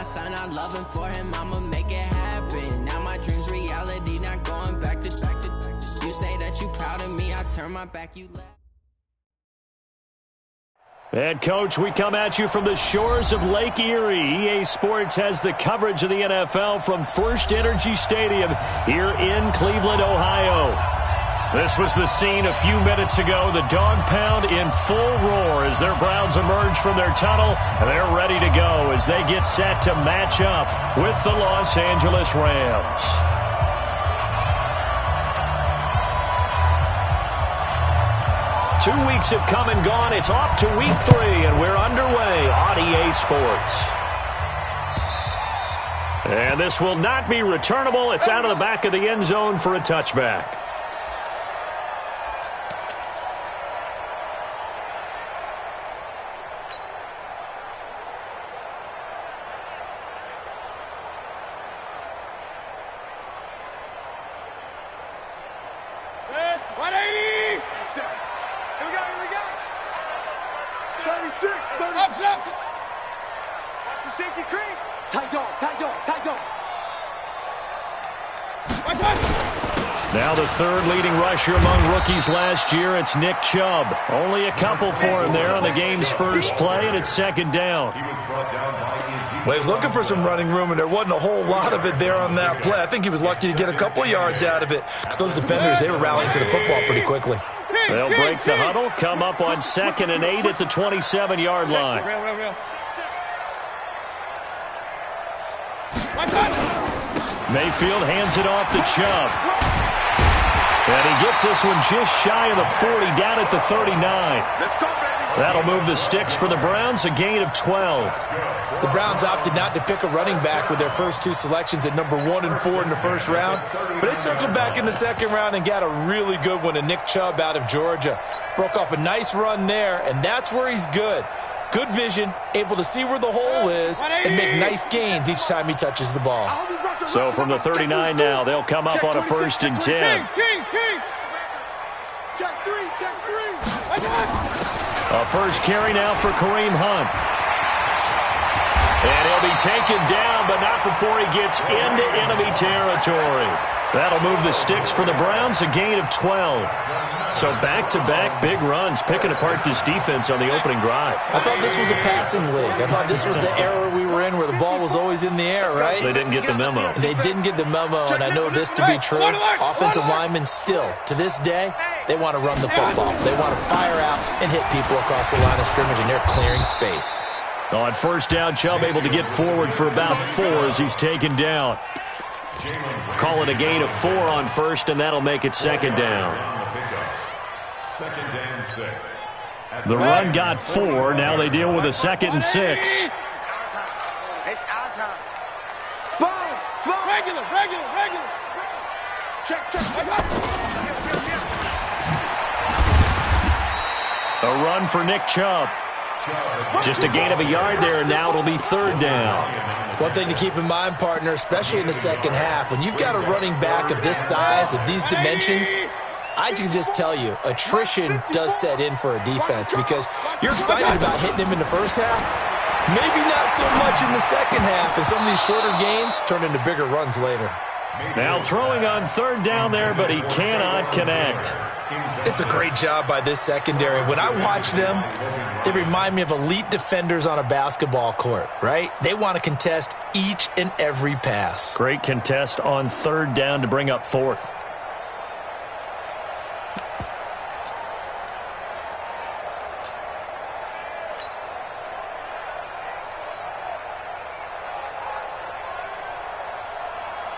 son, I love him for him, I'ma make it happen. Now my dream's reality, not going back to. You say that you proud of me, I turn my back, you left. And, Coach, we come at you from the shores of Lake Erie. EA Sports has the coverage of the NFL from First Energy Stadium here in Cleveland, Ohio. This was the scene a few minutes ago. The dog pound in full roar as their Browns emerge from their tunnel. And they're ready to go as they get set to match up with the Los Angeles Rams. Two weeks have come and gone. It's off to week 3, and we're underway on EA Sports. And this will not be returnable. It's out of the back of the end zone for a touchback. Now the third leading rusher among rookies last year, it's Nick Chubb. Only a couple for him there on the game's first play, and it's second down. Well, he was looking for some running room, and there wasn't a whole lot of it there on that play. I think he was lucky to get a couple of yards out of it. So those defenders, they were rallying to the football pretty quickly. They'll break the huddle, come up on 2nd and 8 at the 27-yard line. Mayfield hands it off to Chubb. And he gets this one just shy of the 40, down at the 39. That'll move the sticks for the Browns, a gain of 12. The Browns opted not to pick a running back with their first 2 selections at number 1 and 4 in the first round. But they circled back in the second round and got a really good one to Nick Chubb out of Georgia. Broke off a nice run there, and that's where he's good. Good vision, able to see where the hole is, and make nice gains each time he touches the ball. So from the 39 now, they'll come up on a 1st and 10. A first carry now for Kareem Hunt. And he'll be taken down, but not before he gets into enemy territory. That'll move the sticks for the Browns, a gain of 12. So back-to-back big runs, picking apart this defense on the opening drive. I thought this was a passing league. I thought this was the era we were in where the ball was always in the air, right? They didn't get the memo. They didn't get the memo, and I know this to be true. Offensive linemen still, to this day, they want to run the football. They want to fire out and hit people across the line of scrimmage, and they're clearing space. On first down, Chubb able to get forward for about 4 as he's taken down. Call it a gain of 4 on first, and that'll make it second down. The run got 4. Now they deal with a 2nd and 6. It's our time. Spines. Regular. Check. A run for Nick Chubb. Just a gain of a yard there, and now it'll be 3rd down. One thing to keep in mind, partner, especially in the second half, when you've got a running back of this size, of these dimensions, I can just tell you, attrition does set in for a defense because you're excited about hitting him in the first half. Maybe not so much in the second half, and some of these shorter gains turn into bigger runs later. Now throwing on 3rd down there, but he cannot connect. It's a great job by this secondary. When I watch them, they remind me of elite defenders on a basketball court, right? They want to contest each and every pass. Great contest on 3rd down to bring up 4th.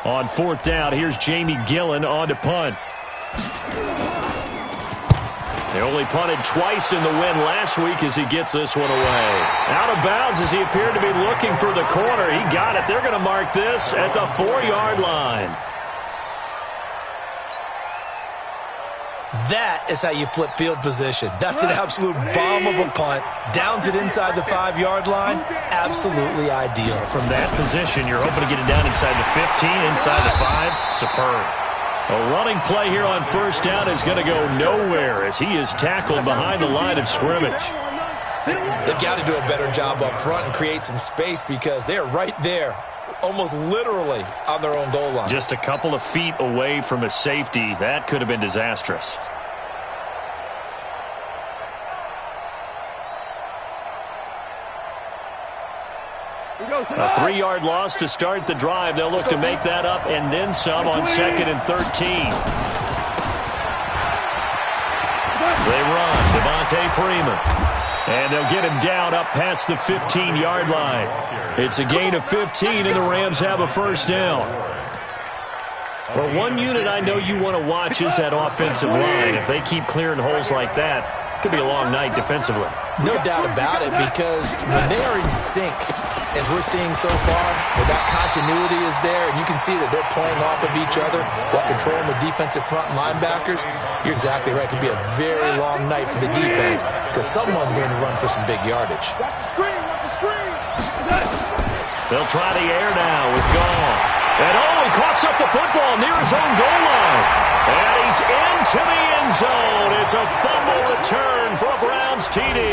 On 4th down, here's Jamie Gillen on to punt. They only punted twice in the win last week as he gets this one away. Out of bounds as he appeared to be looking for the corner. He got it. They're going to mark this at the 4-yard line. That is how you flip field position. That's an absolute bomb of a punt. Downs it inside the 5-yard line. Absolutely ideal. From that position, you're hoping to get it down inside the 15, inside the 5. Superb. A running play here on 1st down is going to go nowhere as he is tackled behind the line of scrimmage. They've got to do a better job up front and create some space because they're right there, almost literally on their own goal line. Just a couple of feet away from a safety. That could have been disastrous. A 3-yard loss to start the drive. They'll look to make that up and then some on 2nd and 13. They run. Devontae Freeman. And they'll get him down up past the 15-yard line. It's a gain of 15, and the Rams have a first down. Well, one unit I know you want to watch is that offensive line. If they keep clearing holes like that, it could be a long night defensively. No doubt about it, because when they are in sync, as we're seeing so far, where that continuity is there, and you can see that they're playing off of each other while controlling the defensive front linebackers, you're exactly right. It could be a very long night for the defense because someone's going to run for some big yardage. Watch the screen, watch the screen. They'll try the air now with Goff. And he coughs up the football near his own goal line. And he's into the end zone. It's a fumble return for a Browns TD.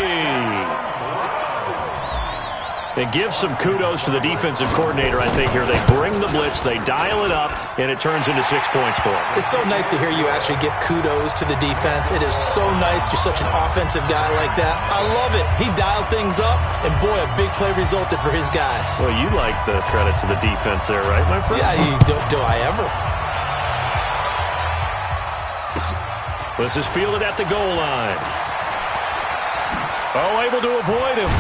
And give some kudos to the defensive coordinator, I think, here. They bring the blitz, they dial it up, and it turns into 6 points for them. It's so nice to hear you actually give kudos to the defense. It is so nice. You're such an offensive guy like that. I love it. He dialed things up, and boy, a big play resulted for his guys. Well, you like the credit to the defense there, right, my friend? Yeah, do I ever? This is fielded at the goal line. Oh, able to avoid him.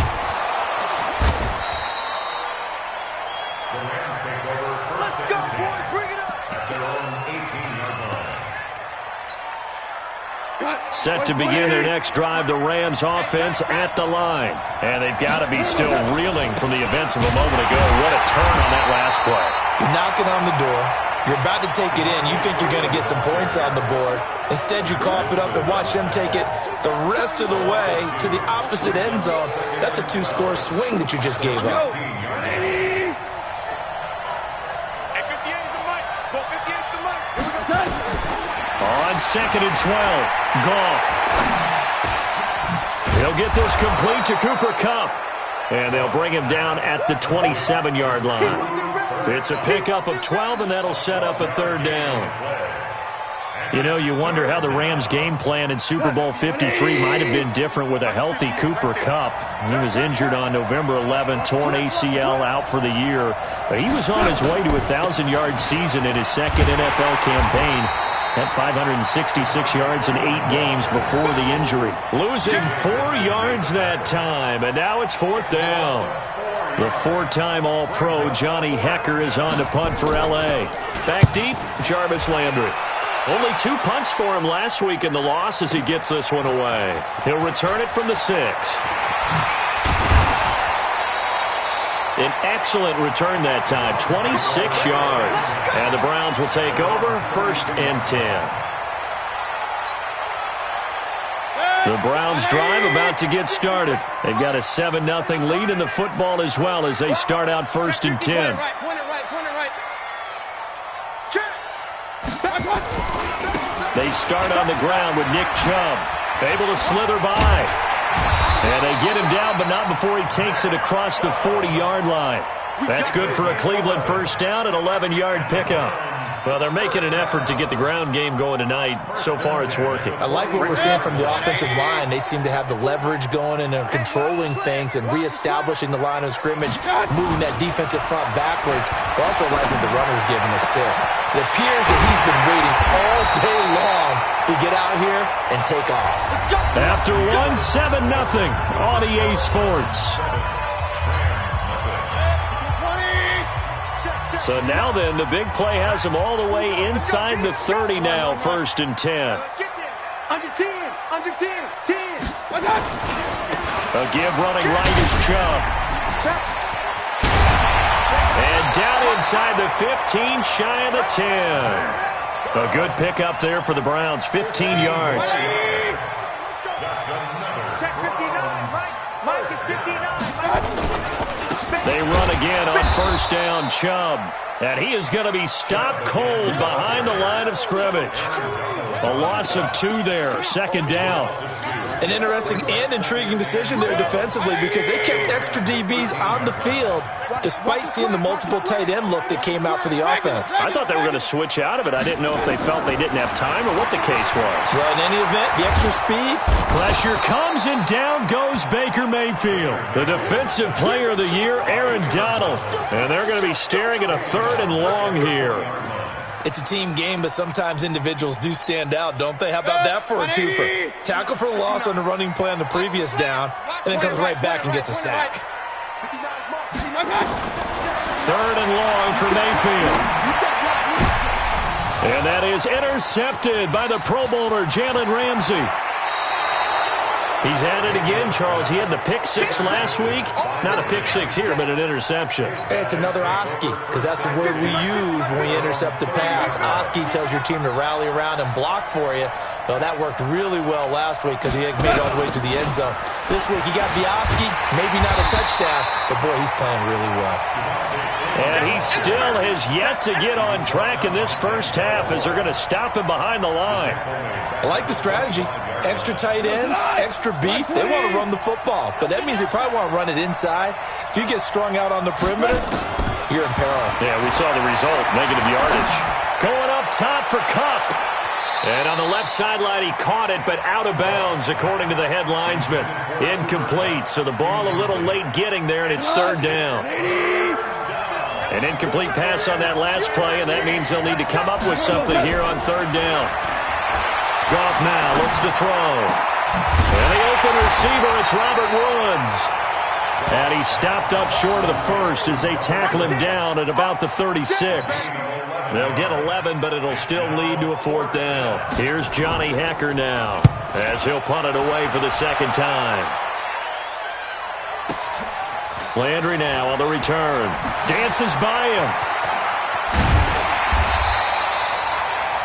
Set to begin their next drive, the Rams offense at the line. And they've got to be still reeling from the events of a moment ago. What a turn on that last play. You're knocking on the door. You're about to take it in. You think you're going to get some points on the board. Instead, you cough it up and watch them take it the rest of the way to the opposite end zone. That's a 2-score swing that you just gave up. On 2nd and 12, Goff. He'll get this complete to Cooper Kupp. And they'll bring him down at the 27-yard line. It's a pickup of 12, and that'll set up a 3rd down. You know, you wonder how the Rams' game plan in Super Bowl 53 might have been different with a healthy Cooper Kupp. He was injured on November 11, torn ACL, out for the year. But he was on his way to a 1,000-yard season in his 2nd NFL campaign. Had 566 yards in 8 games before the injury. Losing 4 yards that time, and now it's 4th down. The 4-time All-Pro Johnny Hekker is on to punt for L.A. Back deep, Jarvis Landry. Only 2 punts for him last week in the loss as he gets this one away. He'll return it from the 6. An excellent return that time, 26 yards. And the Browns will take over, 1st and 10. The Browns drive about to get started. They've got a 7-0 lead in the football as well as they start out 1st and 10. They start on the ground with Nick Chubb, able to slither by. And they get him down, but not before he takes it across the 40-yard line. That's good for a Cleveland 1st down, an 11-yard pickup. Well, they're making an effort to get the ground game going tonight. So far, it's working. I like what we're seeing from the offensive line. They seem to have the leverage going and they're controlling things and reestablishing the line of scrimmage, moving that defensive front backwards. But also like what the runner's giving us, too. It appears that he's been waiting all day long to get out here and take off. After 7-0 on EA Sports. So now then, the big play has him all the way inside the 30 now, 1st and 10. Under 10, under 10, 10. A give running right is Chubb. And down inside the 15, shy of the 10. A good pickup there for the Browns, 15 yards. Check 59, Mike. Mike is 59. They run again on 1st down, Chubb. And he is going to be stopped cold behind the line of scrimmage. A loss of 2 there, 2nd down. An interesting and intriguing decision there defensively because they kept extra DBs on the field despite seeing the multiple tight end look that came out for the offense. I thought they were going to switch out of it. I didn't know if they felt they didn't have time or what the case was. Well, in any event, the extra speed. Pressure comes and down goes Baker Mayfield. The defensive player of the year, Aaron Donald. And they're going to be staring at a 3rd and long here. It's a team game, but sometimes individuals do stand out, don't they? How about that for a twofer? Tackle for a loss on the running play on the previous down, and then comes right back and gets a sack. 3rd and long for Mayfield. And that is intercepted by the Pro Bowler, Jalen Ramsey. He's at it again, Charles. He had the pick 6 last week. Not a pick 6 here, but an interception. Hey, it's another Oski, because that's the word we use when we intercept a pass. Oski tells your team to rally around and block for you. Well, that worked really well last week because he made it all the way to the end zone. This week he got the Oski, maybe not a touchdown, but boy, he's playing really well. And he still has yet to get on track in this first half as they're going to stop him behind the line. I like the strategy. Extra tight ends, extra beef. They want to run the football, but that means they probably want to run it inside. If you get strung out on the perimeter, you're in peril. Yeah, we saw the result, negative yardage. Going up top for Kupp. And on the left sideline, he caught it, but out of bounds, according to the head linesman. Incomplete, so the ball a little late getting there, and it's 3rd down. An incomplete pass on that last play, and that means they'll need to come up with something here on 3rd down. Goff now looks to throw. And the open receiver, it's Robert Woods. And he stopped up short of the first as they tackle him down at about the 36. They'll get 11, but it'll still lead to a 4th down. Here's Johnny Hekker now as he'll punt it away for the 2nd time. Landry now on the return. Dances by him.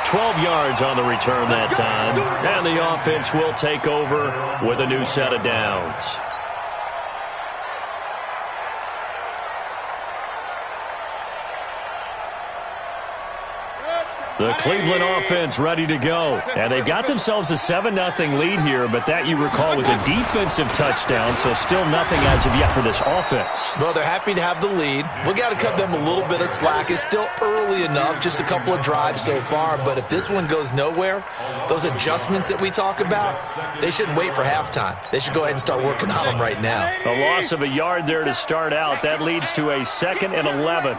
12 yards on the return that time. And the offense will take over with a new set of downs. The Cleveland offense ready to go. And they've got themselves a 7-0 lead here, but that, you recall, was a defensive touchdown, so still nothing as of yet for this offense. Well, they're happy to have the lead. We got to cut them a little bit of slack. It's still early enough, just a couple of drives so far, but if this one goes nowhere, those adjustments that we talk about, they shouldn't wait for halftime. They should go ahead and start working on them right now. A loss of a yard there to start out. That leads to a 2nd and 11.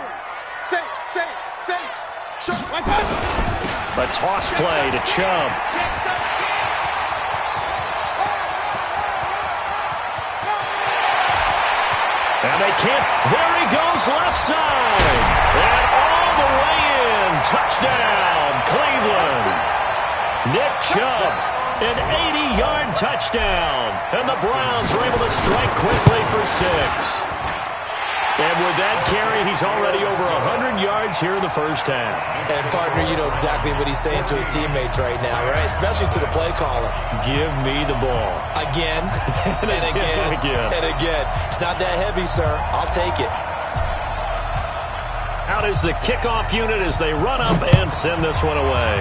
A toss play to Chubb. And they can't. There he goes, left side. And all the way in. Touchdown, Cleveland. Nick Chubb, an 80-yard touchdown. And the Browns were able to strike quickly for 6. And with that carry, he's already over 100 yards here in the first half. And, partner, you know exactly what he's saying to his teammates right now, right? Especially to the play caller. Give me the ball. Again, and again, and again. It's not that heavy, sir. I'll take it. Out is the kickoff unit as they run up and send this one away.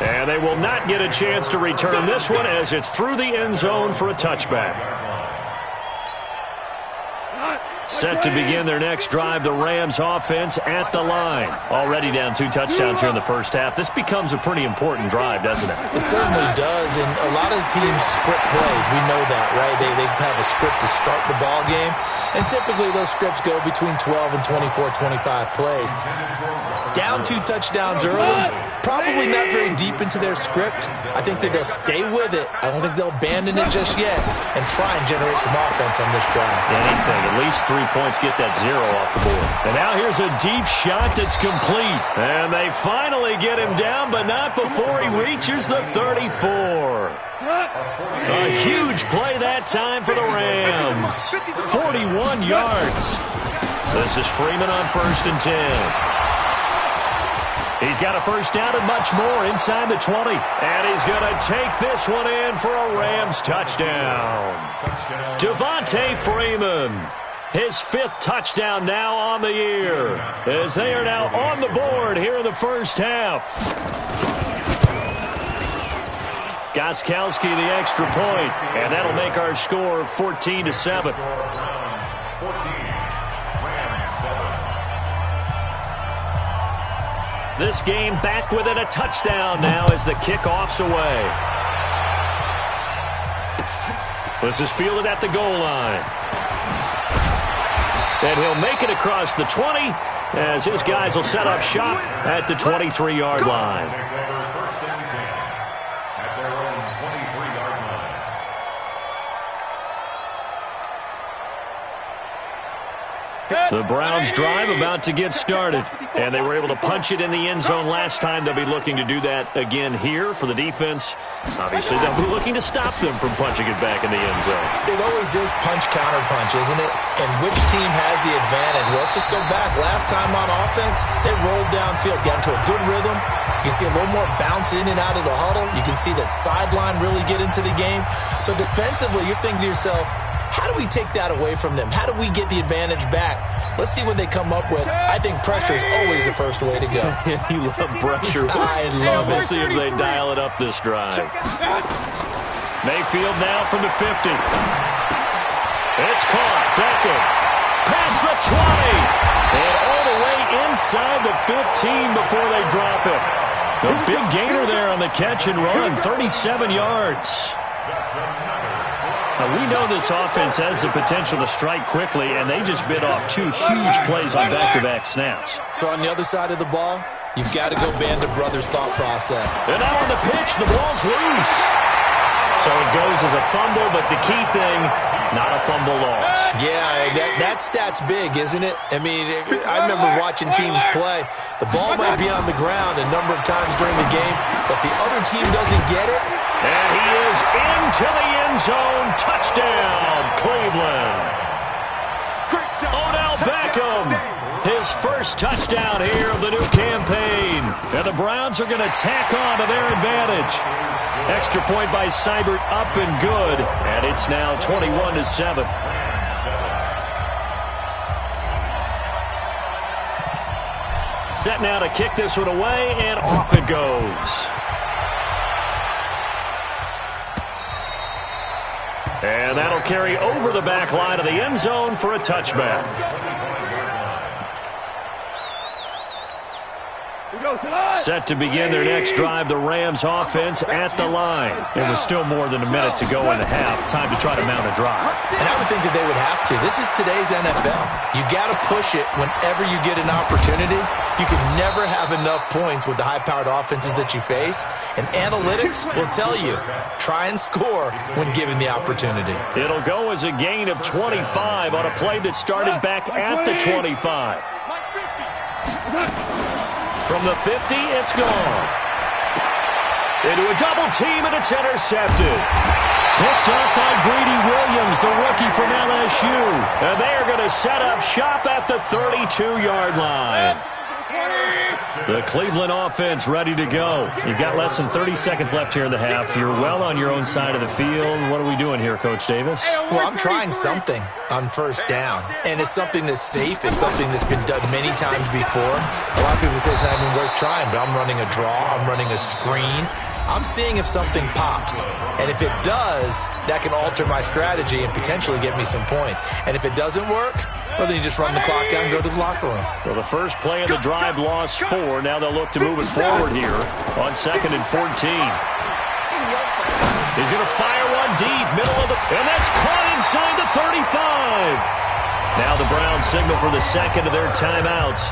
And they will not get a chance to return this one as it's through the end zone for a touchback. Set to begin their next drive, the Rams offense at the line. Already down 2 touchdowns here in the first half. This becomes a pretty important drive, doesn't it? It certainly does, and a lot of teams script plays. We know that, right? They have a script to start the ball game, and typically those scripts go between 12 and 24, 25 plays. Down 2 touchdowns early, probably not very deep into their script. I think that they'll stay with it. I don't think they'll abandon it just yet and try and generate some offense on this drive. Anything, at least 3 points, get that 0 off the board. And now here's a deep shot that's complete. And they finally get him down, but not before he reaches the 34. A huge play that time for the Rams. 41 yards. This is Freeman on 1st and 10. He's got a first down and much more inside the 20. And he's going to take this one in for a Rams touchdown. Devontae Freeman, his 5th touchdown now on the year, as they are now on the board here in the first half. Gostkowski the extra point, and that'll make our score 14-7. This game back within a touchdown now as the kickoff's away. This is fielded at the goal line. And he'll make it across the 20 as his guys will set up shop at the 23-yard line. The Browns drive about to get started, and they were able to punch it in the end zone last time. They'll be looking to do that again here for the defense. Obviously, they'll be looking to stop them from punching it back in the end zone. It always is punch-counter-punch, isn't it? And which team has the advantage? Well, let's just go back. Last time on offense, they rolled downfield, got into a good rhythm. You can see a little more bounce in and out of the huddle. You can see the sideline really get into the game. So defensively, you're thinking to yourself, how do we take that away from them? How do we get the advantage back? Let's see what they come up with. I think pressure is always the first way to go. You love pressure. I love it. We'll see if they dial it up this drive. Mayfield now from the 50. It's caught. Beckham. Past the 20. And all the way inside the 15 before they drop it. The big gainer there on the catch and run. 37 yards. Now, we know this offense has the potential to strike quickly, and they just bit off two huge plays on back-to-back snaps. So on the other side of the ball, you've got to go Band of Brothers thought process. And now on the pitch, the ball's loose. So it goes as a fumble, but the key thing, not a fumble loss. Yeah, that stat's big, isn't it? I mean, I remember watching teams play. The ball might be on the ground a number of times during the game, but the other team doesn't get it. And he is into the end zone. Touchdown, Cleveland. Odell Beckham, his first touchdown here of the new campaign. And the Browns are going to tack on to their advantage. Extra point by Seibert, up and good. And it's now 21-7. Set now to kick this one away, and off it goes. And that'll carry over the back line of the end zone for a touchback. Set to begin their next drive, the Rams offense at the line. It was still more than a minute to go in the half. Time to try to mount a drive. And I would think that they would have to. This is today's NFL. You got to push it whenever you get an opportunity. You can never have enough points with the high-powered offenses that you face. And analytics will tell you, try and score when given the opportunity. It'll go as a gain of 25 on a play that started back at the 25. From the 50, it's gone. Into a double team, and it's intercepted. Picked up by Greedy Williams, the rookie from LSU. And they are going to set up shop at the 32-yard line. The Cleveland offense ready to go. You've got less than 30 seconds left here in the half. You're well on your own side of the field. What are we doing here, Coach Davis? Well, I'm trying something on first down. And it's something that's safe. It's something that's been done many times before. A lot of people say it's not even worth trying, but I'm running a draw. I'm running a screen. I'm seeing if something pops. And if it does, that can alter my strategy and potentially get me some points. And if it doesn't work, well, then you just run the clock down and go to the locker room. Well, the first play of the drive lost 4. Now they'll look to move it forward here on 2nd and 14. He's going to fire one deep, middle of the... And that's caught inside the 35. Now the Browns signal for the second of their timeouts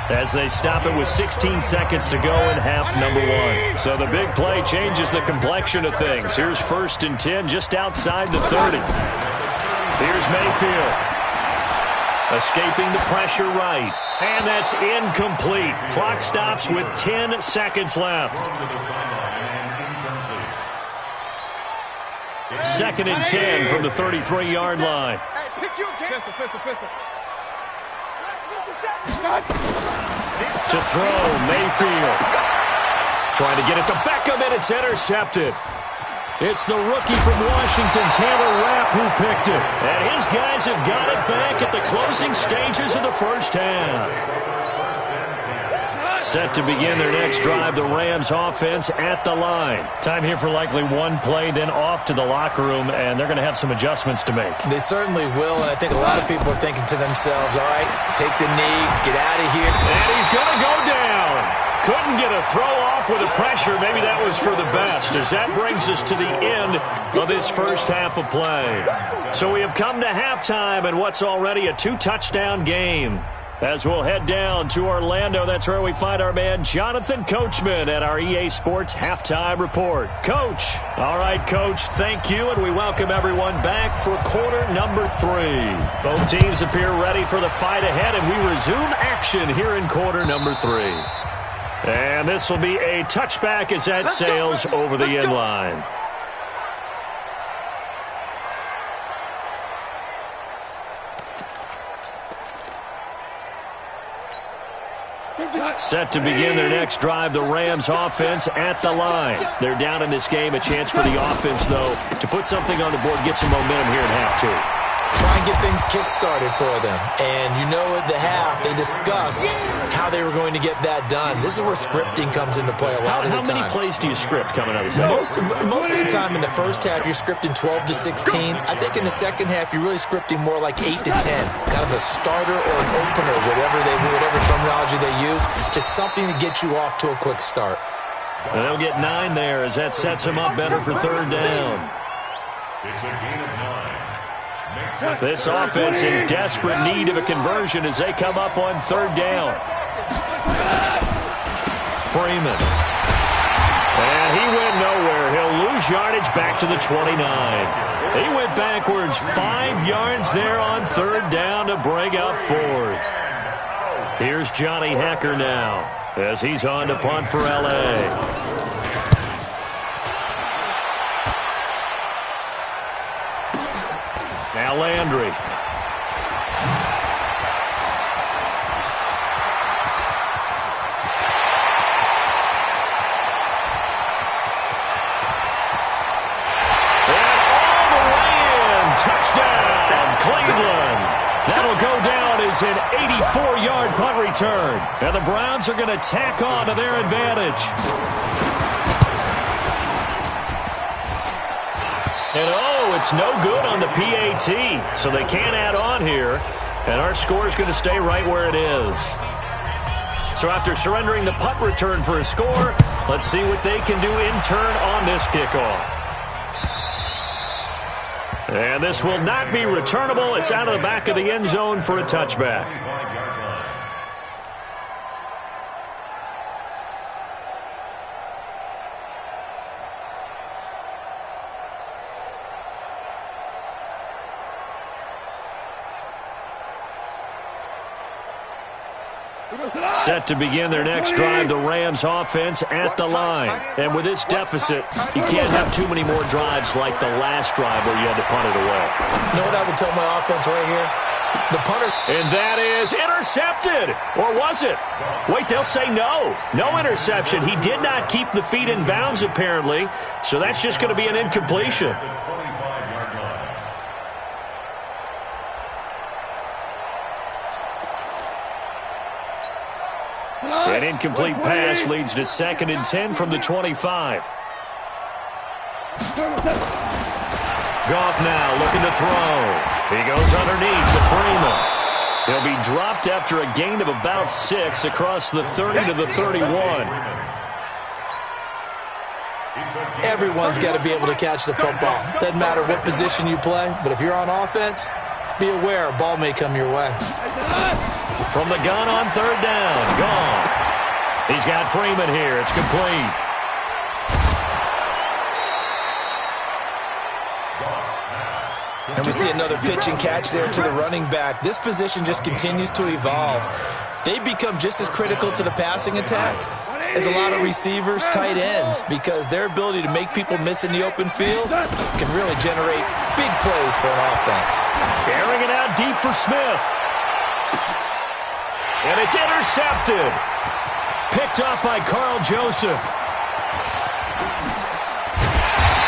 as they stop it with 16 seconds to go in half number 1. So the big play changes the complexion of things. Here's 1st and 10 just outside the 30. Here's Mayfield. Escaping the pressure right. And that's incomplete. Clock stops with 10 seconds left. 2nd and 10 from the 33-yard line. To throw, Mayfield. Trying to get it to Beckham, and it's intercepted. It's the rookie from Washington, Taylor Rapp, who picked it. And his guys have got it back at the closing stages of the first half. Set to begin their next drive, the Rams offense at the line. Time here for likely one play, then off to the locker room, and they're going to have some adjustments to make. They certainly will, and I think a lot of people are thinking to themselves, all right, take the knee, get out of here. And he's going to go down. Couldn't get a throw off with the pressure. Maybe that was for the best, as that brings us to the end of this first half of play. So we have come to halftime in what's already a 2-touchdown game. As we'll head down to Orlando, that's where we find our man Jonathan Coachman at our EA Sports Halftime Report. Coach. All right, Coach, thank you, and we welcome everyone back for quarter number 3. Both teams appear ready for the fight ahead, and we resume action here in quarter number 3. And this will be a touchback as that sails over the end line. Set to begin their next drive, the Rams offense at the line. They're down in this game. A chance for the offense, though, to put something on the board, get some momentum here at half 2. Try and get things kick-started for them. And you know at the half, they discussed how they were going to get that done. This is where scripting comes into play a lot of the time. How many plays do you script coming out of the second? Most of the time in the first half, you're scripting 12 to 16. I think in the second half, you're really scripting more like 8 to 10. Kind of a starter or an opener, whatever terminology they use. Just something to get you off to a quick start. And they'll get 9 there as that sets them up better for third down. It's a gain of 9. This offense in desperate need of a conversion as they come up on third down. Freeman. And he went nowhere. He'll lose yardage back to the 29. He went backwards 5 yards there on third down to bring up fourth. Here's Johnny Hecker now as he's on to punt for L.A. Now Landry. Touchdown, Cleveland. That'll go down as an 84-yard punt return. And the Browns are going to tack on to their advantage. And it's no good on the PAT, so they can't add on here. And our score is going to stay right where it is. So after surrendering the punt return for a score, let's see what they can do in turn on this kickoff. And this will not be returnable. It's out of the back of the end zone for a touchback. Set to begin their next drive, the Rams offense at the line. And with this deficit, you can't have too many more drives like the last drive where you had to punt it away. You know what I would tell my offense right here? The punter. And that is intercepted. Or was it? Wait, they'll say no. No interception. He did not keep the feet in bounds, apparently. So that's just going to be an incompletion. An incomplete pass leads to 2nd and 10 from the 25. Goff now looking to throw. He goes underneath to Freeman. He'll be dropped after a gain of about 6 across the 30 to the 31. Everyone's got to be able to catch the football. Doesn't matter what position you play, but if you're on offense, be aware a ball may come your way. From the gun on third down, Goff. He's got Freeman here. It's complete. And we see another pitch and catch there to the running back. This position just continues to evolve. They become just as critical to the passing attack as a lot of receivers, tight ends, because their ability to make people miss in the open field can really generate big plays for an offense. Airing it out deep for Smith. And it's intercepted. Picked off by Carl Joseph.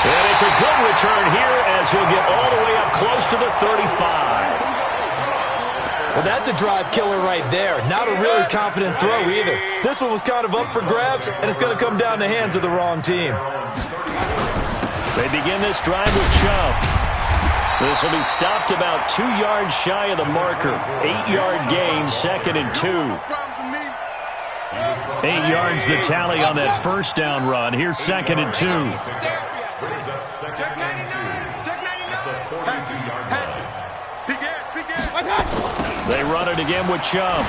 And it's a good return here as he'll get all the way up close to the 35. Well, that's a drive killer right there. Not a really confident throw either. This one was kind of up for grabs, and it's going to come down the hands of the wrong team. They begin this drive with Chubb. This will be stopped about 2 yards shy of the marker. 8-yard gain, 2nd and 2. 8 yards the tally on that first down run. Here's 2nd and 2. Check 99. Check 99. They run it again with Chubb.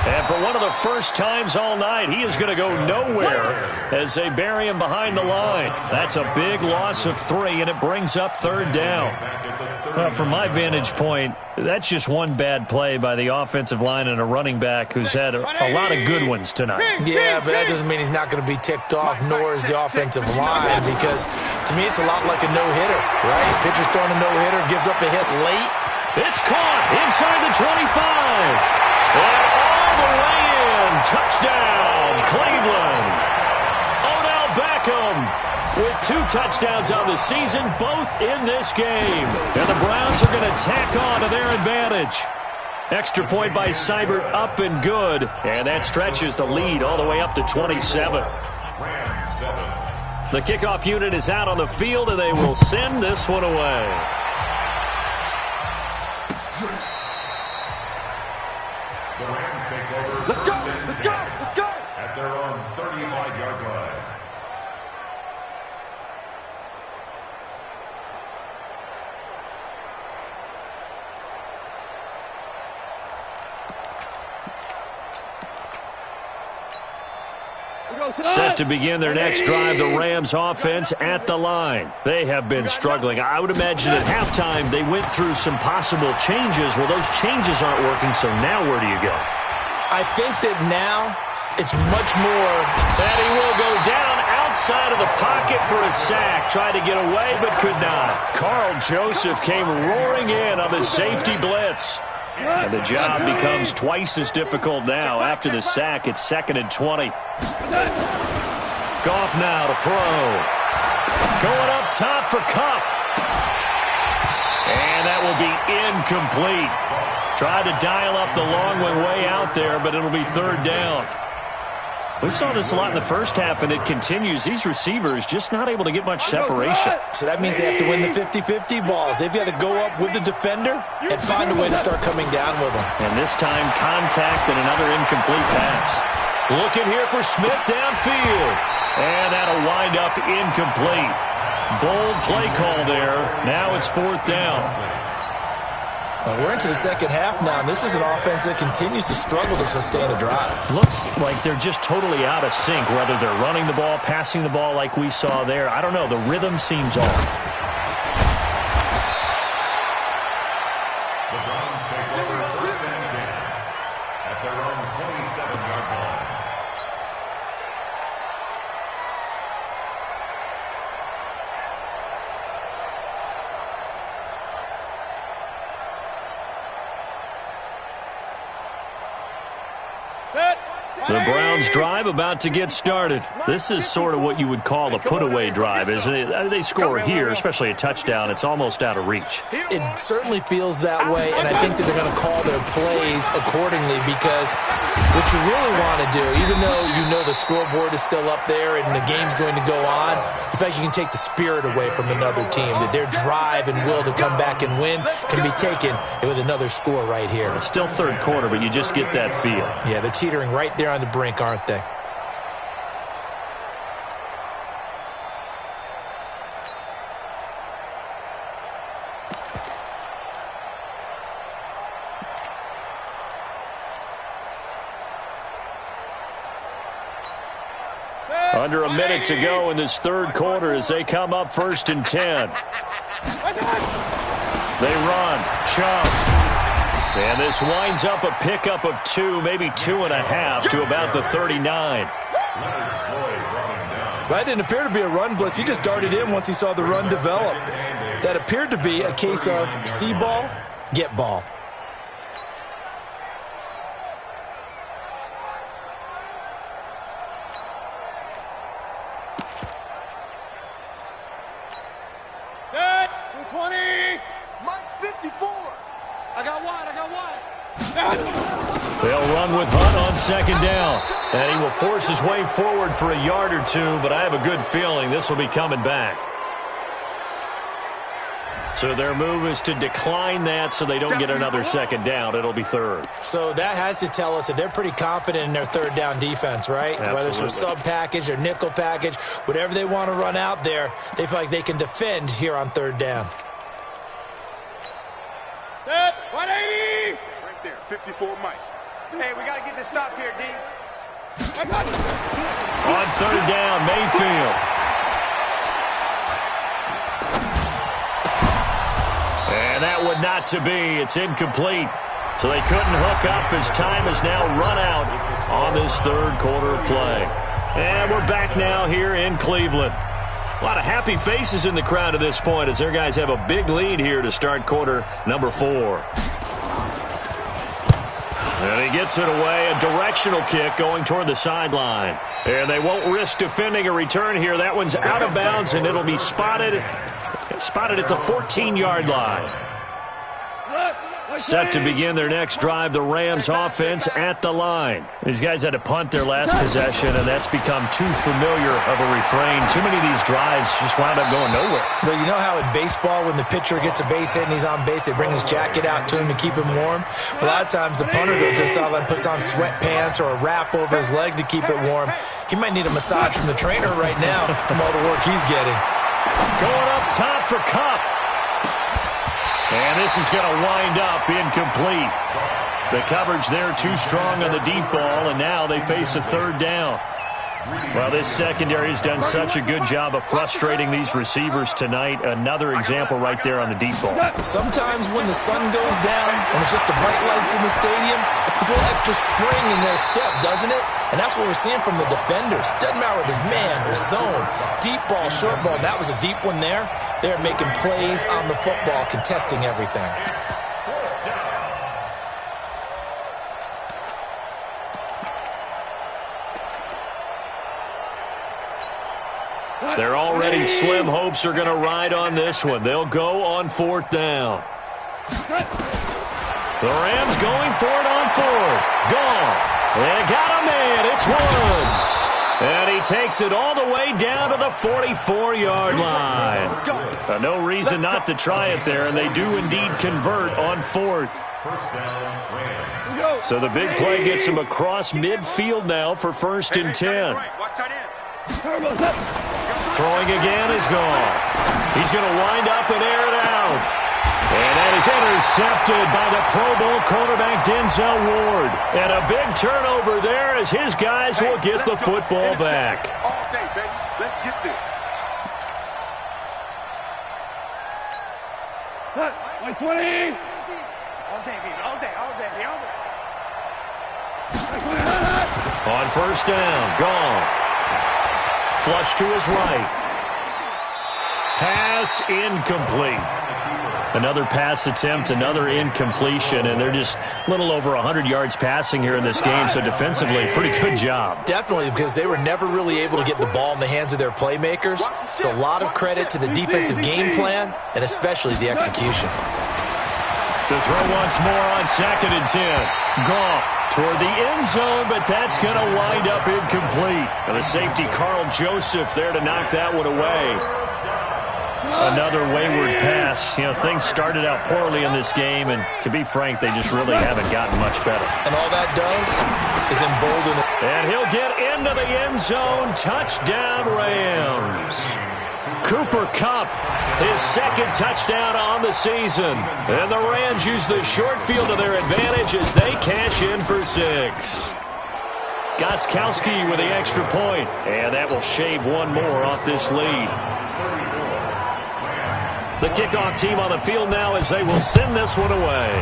And for one of the first times all night, he is going to go nowhere as they bury him behind the line. That's a big loss of 3, and it brings up 3rd down. Well, from my vantage point, that's just one bad play by the offensive line and a running back who's had a lot of good ones tonight. Yeah, but that doesn't mean he's not going to be ticked off, nor is the offensive line, because to me it's a lot like a no-hitter, right? Pitcher's throwing a no-hitter, gives up a hit late. It's caught inside the 25. And all the way in. Touchdown, Cleveland. Odell Beckham with 2 touchdowns on the season, both in this game. And the Browns are going to tack on to their advantage. Extra point by Seibert, up and good. And that stretches the lead all the way up to 27. The kickoff unit is out on the field, and they will send this one away. Let's go! Let's go! Let's go! At their own 35-yard line. Set to begin their next drive, the Rams offense at the line. They have been struggling. I would imagine at halftime they went through some possible changes. Well, those changes aren't working, so now where do you go? I think that now it's much more. And he will go down outside of the pocket for a sack. Tried to get away, but could not. Carl Joseph came roaring in on the safety blitz. And the job becomes twice as difficult now. After the sack, it's 2nd and 20. Goff now to throw. Going up top for Kupp. And that will be incomplete. Tried to dial up the long one way out there, but it'll be 3rd down. We saw this a lot in the first half, and it continues. These receivers just not able to get much separation. So that means they have to win the 50-50 balls. They've got to go up with the defender and find a way to start coming down with them. And this time, contact and another incomplete pass. Looking here for Smith downfield. And that'll wind up incomplete. Bold play call there. Now it's 4th down. We're into the second half now, and this is an offense that continues to struggle to sustain a drive. Looks like they're just totally out of sync, whether they're running the ball, passing the ball like we saw there. I don't know. The rhythm seems off. The Browns take over 1st and 10 at their own 27-yard line. The Browns drive about to get started. This is sort of what you would call a put-away drive, isn't it? They score here, especially a touchdown. It's almost out of reach. It certainly feels that way, and I think that they're going to call their plays accordingly, because what you really want to do, even though you know the scoreboard is still up there and the game's going to go on, in fact, you can take the spirit away from another team, that their drive and will to come back and win can be taken with another score right here. It's still 3rd quarter, but you just get that feel. Yeah, they're teetering right there on the brink, aren't they? Under a minute to go in this 3rd quarter as they come up 1st and 10. They run. Chubb. And this winds up a pickup of 2, maybe 2.5 to about the 39. That didn't appear to be a run blitz. He just darted in once he saw the run develop. That appeared to be a case of see ball, get ball. Mike 54. I got one. They'll run with Hunt on second down. And he will force his way forward for a yard or two, but I have a good feeling this will be coming back. So their move is to decline that so they don't get another second down. It'll be third. So that has to tell us that they're pretty confident in their third down defense, right? Absolutely. Whether it's a sub package or nickel package, whatever they want to run out there, they feel like they can defend here on third down. 180! Right there, 54 Mike. Hey, we got to get this stop here, D. On third down, Mayfield. And that would not to be. It's incomplete. So they couldn't hook up as time has now run out on this third quarter of play. And we're back now here in Cleveland. A lot of happy faces in the crowd at this point as their guys have a big lead here to start quarter number 4. And he gets it away, a directional kick going toward the sideline. And they won't risk defending a return here. That one's out of bounds, and it'll be spotted at the 14-yard line. Set to begin their next drive, the Rams offense at the line. These guys had to punt their last possession, and that's become too familiar of a refrain. Too many of these drives just wound up going nowhere. But you know how in baseball, when the pitcher gets a base hit and he's on base, they bring his jacket out to him to keep him warm? A lot of times the punter goes to the sideline, puts on sweatpants or a wrap over his leg to keep it warm. He might need a massage from the trainer right now from all the work he's getting. Going up top for Kupp. And this is going to wind up incomplete. The coverage there too strong on the deep ball, and now they face a third down. Well, this secondary has done such a good job of frustrating these receivers tonight. Another example right there on the deep ball. Sometimes when the sun goes down and it's just the bright lights in the stadium, there's a little extra spring in their step, doesn't it? And that's what we're seeing from the defenders. Doesn't matter whether it's man or zone, deep ball, short ball. That was a deep one there. They're making plays on the football, contesting everything. Their already slim hopes are going to ride on this one. They'll go on fourth down. The Rams going for it on fourth. Gone. They got a man. It's Woods. And he takes it all the way down to the 44-yard line. No reason not to try it there, and they do indeed convert on fourth. So the big play gets him across midfield now for 1st and 10. Throwing again is gone. He's going to wind up and air it out. And that is intercepted by the Pro Bowl quarterback Denzel Ward. And a big turnover there as his guys will get the football back. All day, baby. Let's get this. 120. All day, baby. All day. On first down, gone. Flush to his right. Pass incomplete. Another pass attempt, another incompletion, and they're just a little over 100 yards passing here in this game, so defensively, pretty good job. Definitely, because they were never really able to get the ball in the hands of their playmakers. So a lot of credit to the defensive game plan, and especially the execution. To throw once more on 2nd and 10. Goff toward the end zone, but that's going to wind up incomplete. And the safety, Carl Joseph, there to knock that one away. Another wayward pass. You know, things started out poorly in this game, and to be frank, they just really haven't gotten much better. And all that does is embolden it. And he'll get into the end zone. Touchdown, Rams. Cooper Kupp, his 2nd touchdown on the season. And the Rams use the short field to their advantage as they cash in for 6. Gostkowski with the extra point. And that will shave one more off this lead. The kickoff team on the field now as they will send this one away.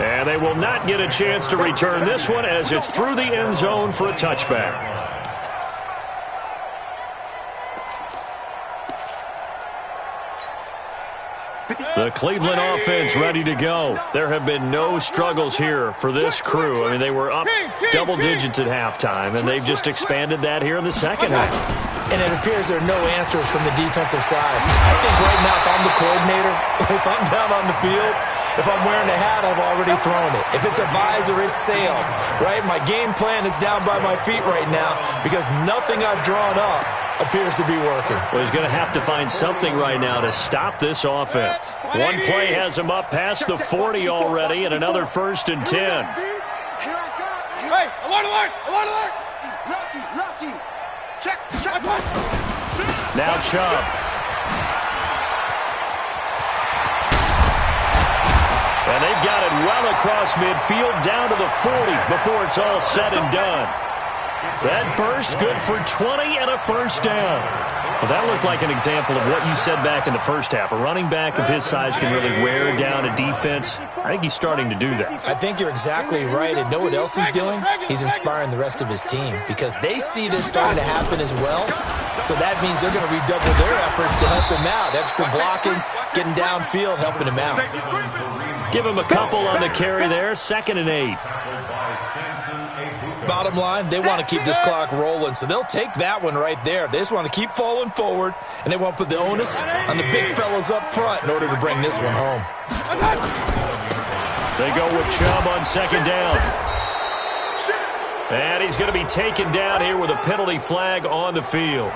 And they will not get a chance to return this one as it's through the end zone for a touchback. The Cleveland offense ready to go. There have been no struggles here for this crew. I mean, they were up double digits at halftime, and they've just expanded that here in the second half. and it appears there are no answers from the defensive side. I think right now, if I'm the coordinator, if I'm down on the field, if I'm wearing a hat, I've already thrown it. If it's a visor, it's sailed, right? My game plan is down by my feet right now because nothing I've drawn up appears to be working. Well, he's going to have to find something right now to stop this offense. One play has him up past the 40 already, and another 1st and 10. Hey, alert, alert, alert, alert. Lucky. Check. Now Chubb. And they've got it well across midfield down to the 40 before it's all said and done. That burst good for 20 and a 1st down. Well, that looked like an example of what you said back in the first half. A running back of his size can really wear down a defense. I think he's starting to do that. I think you're exactly right. And know what else he's doing? He's inspiring the rest of his team because they see this starting to happen as well. So that means they're going to redouble their efforts to help him out. Extra blocking, getting downfield, helping him out. Give him a couple on the carry there. 2nd and 8. Bottom line, they want to keep this clock rolling, so they'll take that one right there. They just want to keep falling forward, and they want to put the onus on the big fellas up front in order to bring this one home. They go with Chubb on 2nd down. And he's going to be taken down here with a penalty flag on the field.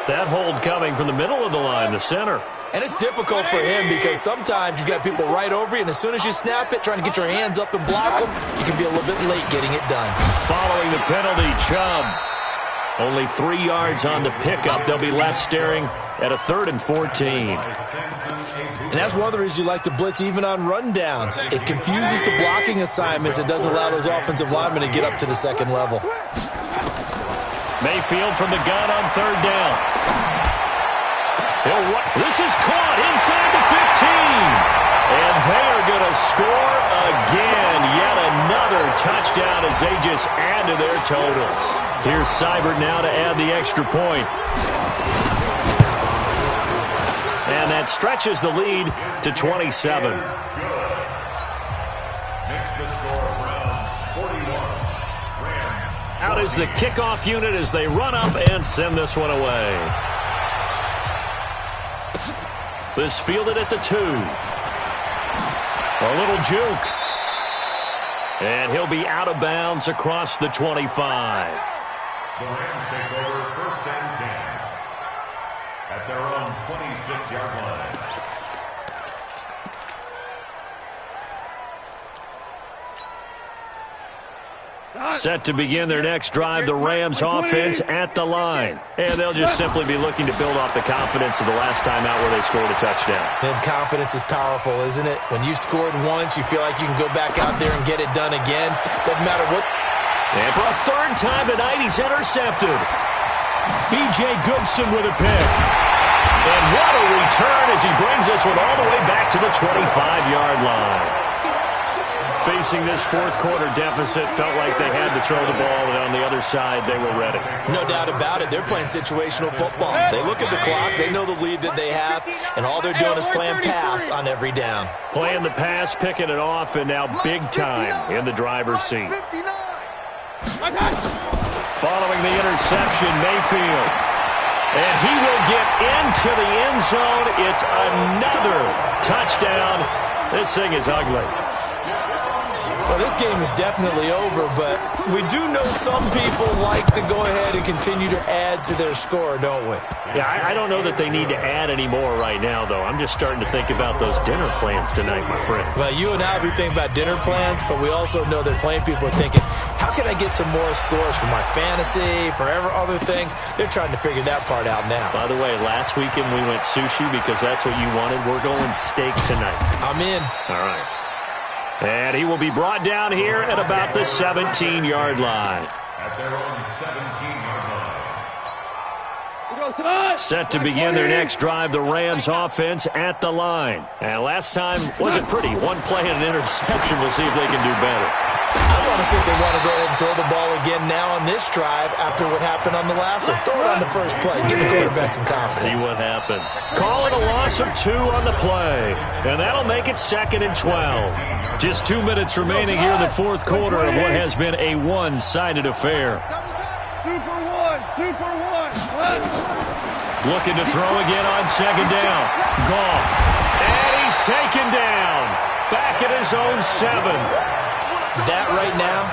That hold coming from the middle of the line, the center. And it's difficult for him because sometimes you've got people right over you, and as soon as you snap it, trying to get your hands up and block them, you can be a little bit late getting it done. Following the penalty, Chubb. Only 3 yards on the pickup. They'll be left staring at a 3rd and 14. And that's one of the reasons you like to blitz even on rundowns. It confuses the blocking assignments. It doesn't allow those offensive linemen to get up to the 2nd level. Mayfield from the gun on 3rd down. This is caught inside the 15. And they are going to score again. Yet another touchdown as they just add to their totals. Here's Seibert now to add the extra point. And that stretches the lead to 27. Makes the score round 41. Rams. Out is the kickoff unit as they run up and send this one away. This fielded at the 2. A little juke. And he'll be out of bounds across the 25. The Rams take over 1st and 10 at their own 26-yard line. Set to begin their next drive, the Rams offense at the line. And they'll just simply be looking to build off the confidence of the last time out where they scored a touchdown. And confidence is powerful, isn't it? When you've scored once, you feel like you can go back out there and get it done again. Doesn't matter what. And for a 3rd time tonight, he's intercepted. B.J. Goodson with a pick. And what a return as he brings this one all the way back to the 25-yard line. Facing this 4th quarter deficit, felt like they had to throw the ball, and on the other side, they were ready. No doubt about it. They're playing situational football. They look at the clock, they know the lead that they have, and all they're doing is playing pass on every down. Playing the pass, picking it off, and now big time in the driver's seat. Following the interception, Mayfield. And he will get into the end zone. It's another touchdown. This thing is ugly. Well, this game is definitely over, but we do know some people like to go ahead and continue to add to their score, don't we? Yeah, I don't know that they need to add any more right now, though. I'm just starting to think about those dinner plans tonight, my friend. Well, you and I, we think about dinner plans, but we also know that playing people are thinking, how can I get some more scores for my fantasy, for other things? They're trying to figure that part out now. By the way, last weekend we went sushi because that's what you wanted. We're going steak tonight. I'm in. All right. And he will be brought down here at about the 17-yard line. At their own 17-yard line. Set to begin their next drive, the Rams offense at the line. And last time wasn't pretty. One play and an interception. We'll see if they can do better. I want to see if they want to go ahead and throw the ball again now on this drive after what happened on the last one. Throw it on the first play. Give the quarterback some confidence. See what happens. Call it a loss of 2 on the play. And that'll make it 2nd and 12. Just 2 minutes remaining here in the fourth quarter of what has been a one-sided affair. Super one. Looking to throw again on 2nd down. Goff. And he's taken down. Back at his own 7. That right now,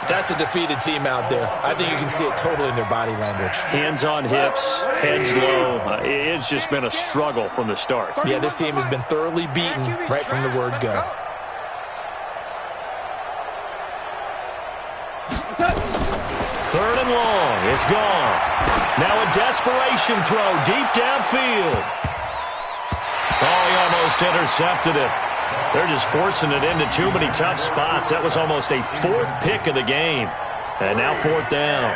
that's a defeated team out there. I think you can see it totally in their body language. Hands on hips, heads low. It's just been a struggle from the start. Yeah, this team has been thoroughly beaten right from the word go. Third and long. It's gone. Now a desperation throw deep downfield. Oh, he almost intercepted it. They're just forcing it into too many tough spots. That was almost a 4th pick of the game. And now 4th down.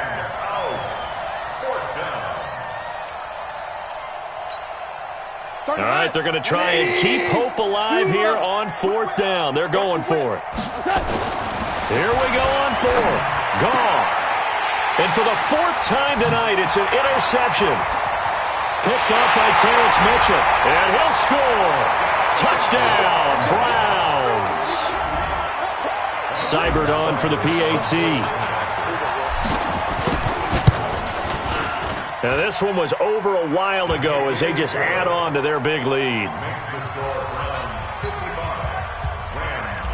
All right, they're going to try and keep hope alive here on 4th down. They're going for it. Here we go on 4th. Goff. And for the 4th time tonight, it's an interception. Picked up by Terrence Mitchell. And he'll score. Touchdown, Browns. Seibert on for the PAT. Now this one was over a while ago as they just add on to their big lead. Makes the score Browns 55, Rams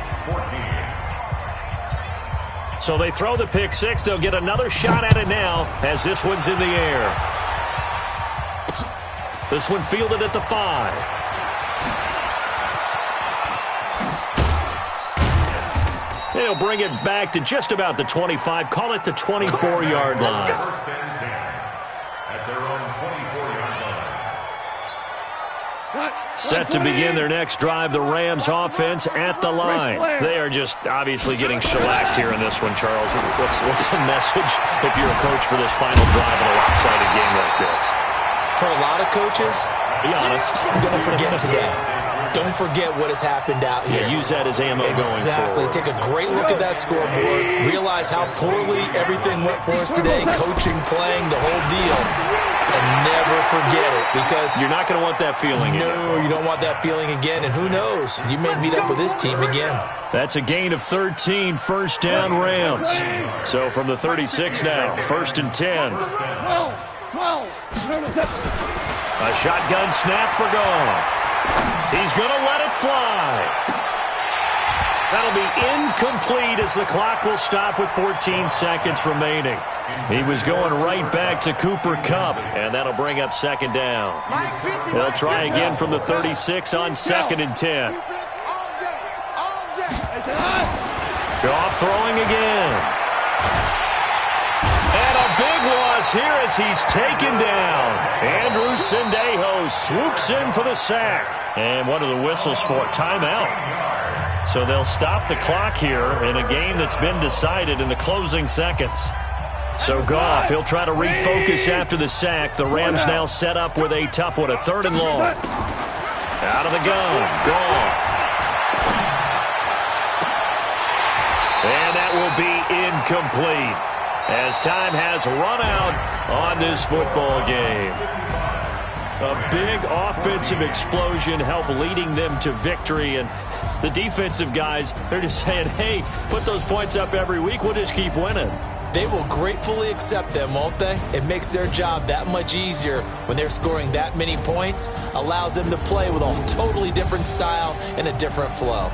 14. So they throw the pick 6. They'll get another shot at it now as this one's in the air. This one fielded at the 5. They'll bring it back to just about the 25. Call it the 24-yard line. 1st and 10 at their own 24-yard line. Set to begin their next drive, the Rams offense at the line. They are just obviously getting shellacked here in this one, Charles. What's the message if you're a coach for this final drive in a lopsided game like this? For a lot of coaches, be honest. Don't forget today. Don't forget what has happened out here. Yeah, use that as ammo going forward. Exactly. Take a great look at that scoreboard. Realize how poorly everything went for us today. Coaching, playing, the whole deal. And never forget it because you're not going to want that feeling again. No, you don't want that feeling again. And who knows? You may meet up with this team again. That's a gain of 13, 1st down Rams. So from the 36 now, 1st and 10. A shotgun snap for Goff. He's going to let it fly. That'll be incomplete as the clock will stop with 14 seconds remaining. He was going right back to Cooper Kupp, and that'll bring up 2nd down. They'll try again from the 36 on 2nd and 10. Goff throwing again. And a big loss here as he's taken down. Andrew Sendejo swoops in for the sack. And what are the whistles for? Timeout. So they'll stop the clock here in a game that's been decided in the closing seconds. So Goff, he'll try to refocus after the sack. The Rams now set up with a tough one, a 3rd and long. Out of the gun, Goff. And that will be incomplete as time has run out on this football game. A big offensive explosion helped leading them to victory, and the defensive guys, they're just saying, hey, put those points up every week, we'll just keep winning. They will gratefully accept them, won't they? It makes their job that much easier when they're scoring that many points, allows them to play with a totally different style and a different flow.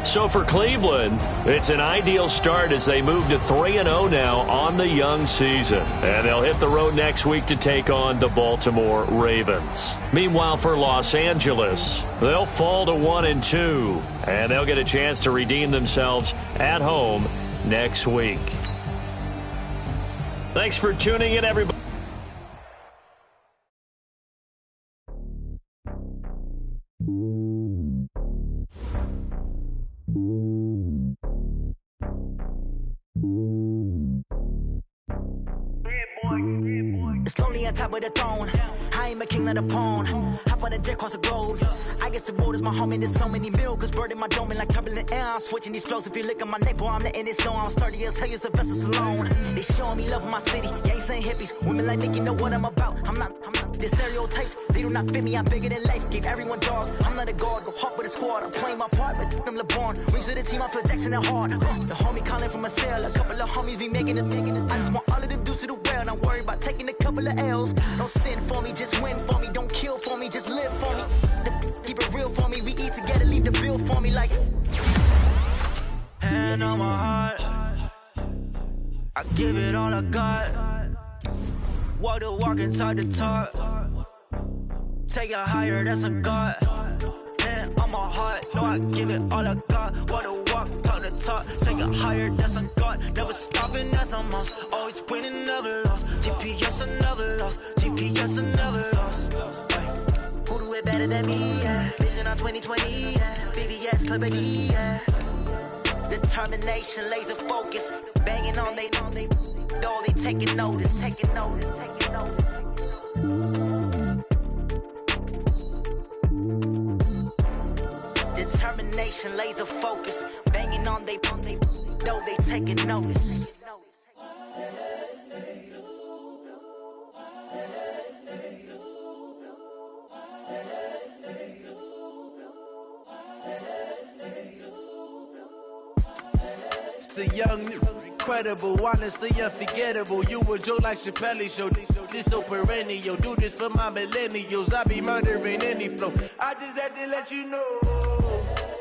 So for Cleveland, it's an ideal start as they move to 3-0 now on the young season. And they'll hit the road next week to take on the Baltimore Ravens. Meanwhile, for Los Angeles, they'll fall to 1-2. And they'll get a chance to redeem themselves at home next week. Thanks for tuning in, everybody. It's lonely on top of the throne. I ain't a king of the pawn. Hop on a jet across the globe. I guess the road is my home and there's so many milk. Bird in my dome and like turbulent air. I'm switching these flows. If you look at my neck, boy, I'm letting it snow. I'm sturdy as hell, as a vessel alone. They showing me love in my city. Gangs ain't hippies. Women like Nick, you know what I'm about. I'm not the stereotypes. They do not fit me. I'm bigger than life. Gave everyone dogs. I'm not a guard. Go hard with a squad. I'm playing my part, but them LeBron. Rings of the team, I feel Jackson and hard. The homie calling from a cell. A couple of homies be making it. I just want all of them dudes to the well. Not worry about taking a couple of L's. Don't sin for me, just win for me. Don't kill for me, just live for me. Keep it real for me. We eat together, leave the bill for me like. Hand on my heart, I give it all I got. Walk the walk and talk the talk. Take it higher, that's a God. Hand on my heart, no, I give it all I got. Walk the walk, talk the talk. Take it higher, that's a God. Never stopping, that's a must. Always winning, never lost. GPS, I never lost. GPS, I never lost. Who do it better than me? Yeah. Vision on 2020. Yeah. VVS, Liberty. Yeah. Determination, laser focus. Banging on they know they taking notice. Taking notice. Taking notice. Determination, laser focus. Banging on they know they taking notice. It's the young, incredible, honestly unforgettable. You a joke like Chappelle show. This so perennial. Do this for my millennials. I be murdering any flow. I just had to let you know.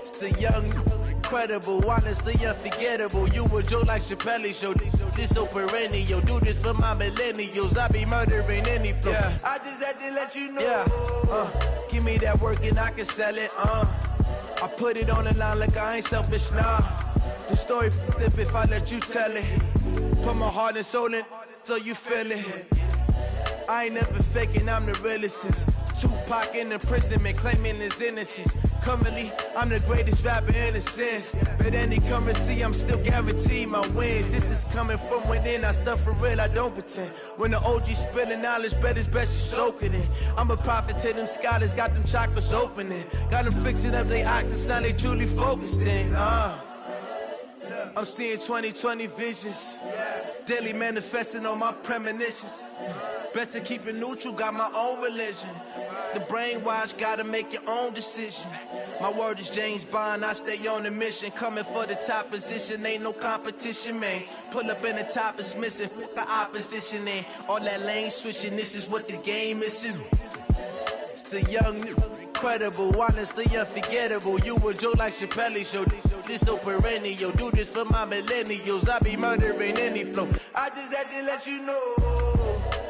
It's the young, incredible, honestly unforgettable. You a joke like Chappelle show. This so perennial. Do this for my millennials. I be murdering any flow. Yeah. I just had to let you know. Yeah. Give me that work and I can sell it. I put it on the line like I ain't selfish, nah. The story flip if I let you tell it. Put my heart and soul in so you feel it. I ain't never faking, I'm the realest since Tupac in imprisonment, claiming his innocence. Currently, I'm the greatest rapper in a sense. But any currency, I'm still guaranteed my wins. This is coming from within, I stuff for real, I don't pretend. When the OG spilling knowledge, bet it's best you soak it in. I'm a prophet to them scholars, got them chakras opening. Got them fixing up they octaves, now they truly focused in. I'm seeing 2020 visions. Daily manifesting on my premonitions. Best to keep it neutral, got my own religion. The brainwash, gotta make your own decision. My word is James Bond, I stay on a mission. Coming for the top position, ain't no competition, man. Pull up in the top is missing, fuck the opposition, ain't all that lane switching, this is what the game is. It's the young, incredible, honestly unforgettable. You a joke like Chappelle show. This so perennial. Do this for my millennials. I be murdering any flow. I just had to let you know.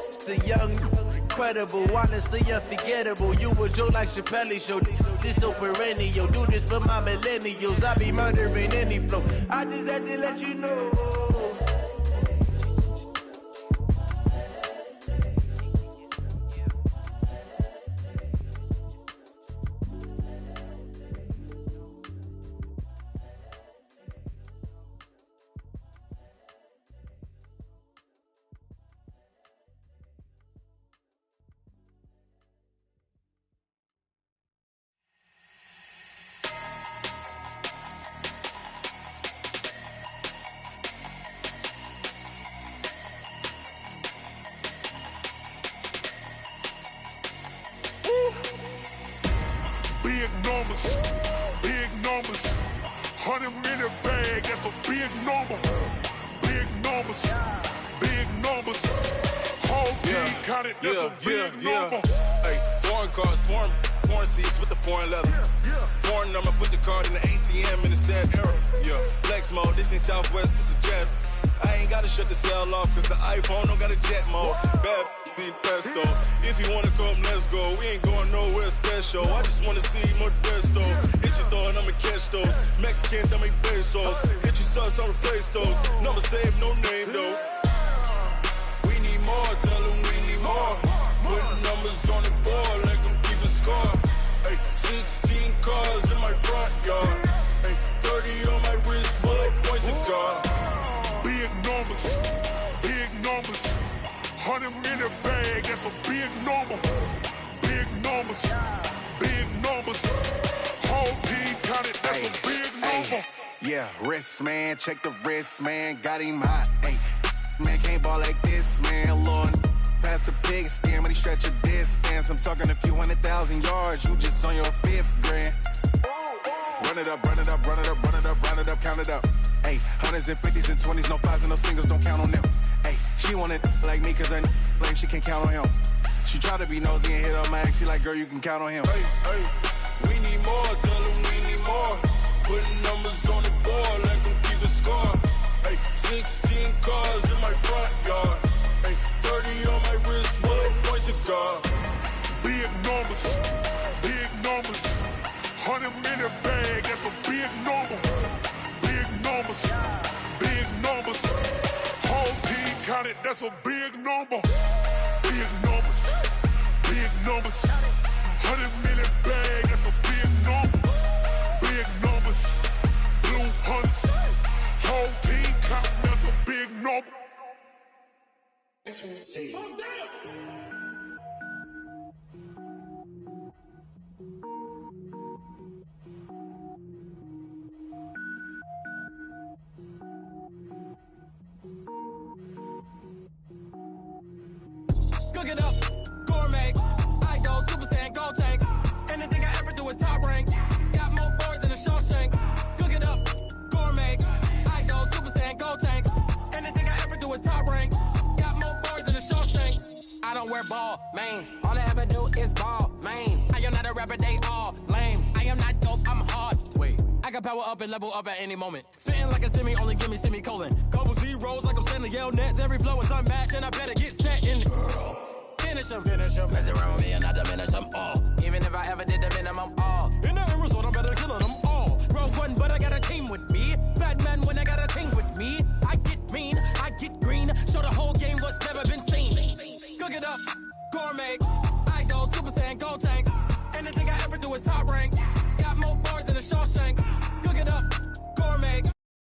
It's the young, incredible, honestly unforgettable. You a joke like Chappelle show. This so perennial. Do this for my millennials. I be murdering any flow. I just had to let you know. Big numbers, 100 in a bag, that's a big number. Big numbers, whole team counted, that's a big number. Hey, foreign cars, foreign seats with the foreign leather. Foreign number, put the card in the ATM in the sad era. Yeah, flex mode, this ain't Southwest, this a jet. I ain't gotta shut the cell off, cause the iPhone don't got a jet mode. Bad pesto. If you wanna come, let's go. We ain't going nowhere special. I just wanna see Modesto. Hit your thought, I'ma catch those. Mexican, that make pesos. Hit your sus, I'll replace those. Number saved, no name though. We need more, tell them we need more. Putting numbers on the board, like them keep a score. Hey, 16 cars in my front yard. Hey, 30 on my wrist, bullet point to God. Big numbers, 100 in a bag, this, man. Check the wrist, man. Got him hot. Hey, man, can't ball like this, man. Lord, past the pig skin, but he stretch a distance. I'm talking a few 100,000 yards. You just on your 5th grand. Run it up, run it up, run it up, run it up, run it up, count it up. Hey, hundreds and 50s and 20s, no 5s and no singles, don't count on them. Hey, she want it like me, cause her like she can't count on him. She try to be nosy and hit up my ex. She like, girl, you can count on him. Hey, hey, we need more, tell them we need more. Putting numbers on the board, let them keep the score. Hey, 16 cars in my front yard. Hey, 30 on my wrist, bullet point to guard. Big numbers, 100 in the bag, that's a big number. Big numbers, whole team counted, that's a big number. Big numbers, 100 million bag, that's a big number. Big numbers, blue hunts, whole team counting, that's a big number. Cook it up, gourmet. I go Super Saiyan, gold tank. Anything I ever do is top rank. Got more boys than a Shawshank. Cook it up, gourmet. I go Super Saiyan, gold tank. Anything I ever do is top rank. Got more boys than a Shawshank. I don't wear ball mains. All I ever do is ball main. I am not a rapper, they all lame. I am not dope, I'm hard. Wait, I can power up and level up at any moment. Spitting like a semi, only give me semicolon. Couple zeros like I'm sending yell nets. Every flow is unmatched and I better get set in. Finish him. Mess around with me and I diminish them all. Even if I ever did the minimum, all. In the end result, I'm better killing them all. Rogue one, but I got a team with me. Batman when I got a team with me. I get mean, I get green. Show the whole game what's never been seen. Cook it up, gourmet. I go Super Saiyan, gold tank. Anything I ever do is top rank.